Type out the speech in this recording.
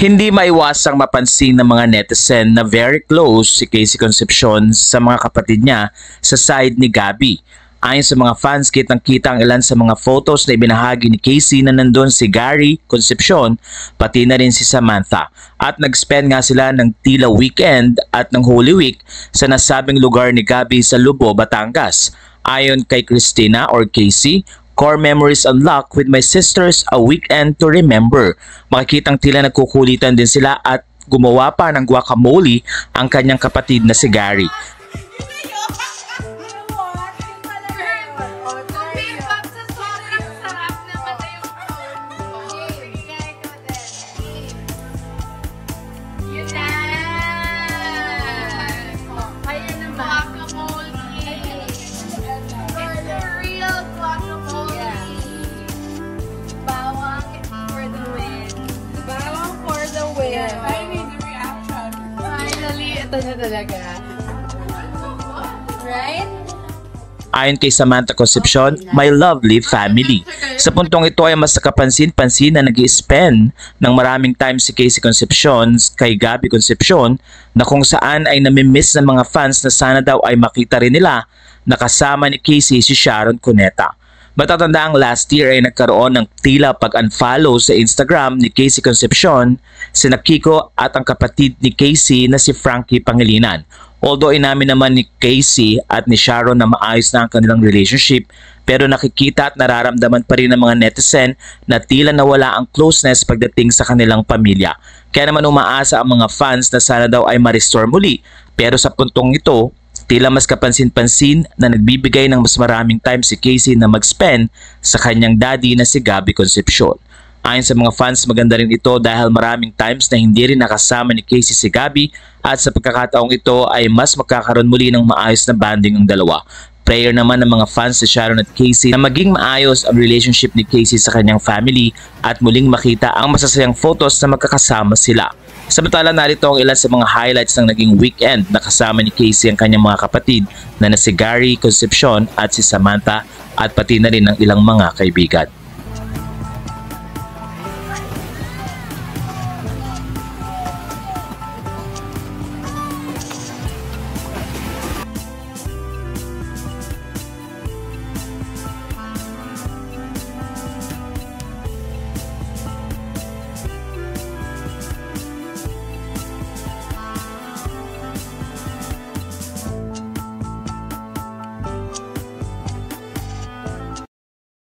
Hindi maiwasang mapansin ng mga netizen na very close si Casey Concepcion sa mga kapatid niya sa side ni Gabby. Ayon sa mga fans, kitang-kita ang ilan sa mga photos na ibinahagi ni Casey na nandun si Gary Concepcion, pati na rin si Samantha. At nag-spend nga sila ng tila weekend at ng Holy Week sa nasabing lugar ni Gabby sa Lubo, Batangas. Ayon kay Christina or Casey, core memories unlocked with my sisters, a weekend to remember. Makikitang tila nagkukulitan din sila at gumawa pa ng guacamole ang kanyang kapatid na si Gary. Na talaga. Right? Ayon kay Samantha Concepcion, my lovely family. Sa puntong ito ay mas nakapansin-pansin na nag-i-spend ng maraming time si Casey Concepcion kay Gabby Concepcion na kung saan ay namimiss ng mga fans na sana daw ay makita rin nila na kasama ni Casey si Sharon Cuneta. Matatandaang last year ay nagkaroon ng tila pag-unfollow sa Instagram ni Casey Concepcion, sina Kiko at ang kapatid ni Casey na si Frankie Pangilinan. Although inamin naman ni Casey at ni Sharon na maayos na ang kanilang relationship, pero nakikita at nararamdaman pa rin ng mga netizen na tila nawala ang closeness pagdating sa kanilang pamilya. Kaya naman umaasa ang mga fans na sana daw ay ma-restore muli, pero sa puntong ito, tila mas kapansin-pansin na nagbibigay ng mas maraming time si Casey na mag-spend sa kanyang daddy na si Gabby Concepcion. Ayon sa mga fans, maganda rin ito dahil maraming times na hindi rin nakasama ni Casey si Gabby at sa pagkakataong ito ay mas magkakaroon muli ng maayos na bonding ang dalawa. Prayer naman ng mga fans si Sharon at Casey na maging maayos ang relationship ni Casey sa kanyang family at muling makita ang masasayang photos na magkakasama sila. Samantala, narito ang ilan sa mga highlights ng naging weekend na kasama ni Casey ang kanyang mga kapatid na si Gary Concepcion at si Samantha at pati na rin ang ilang mga kaibigan.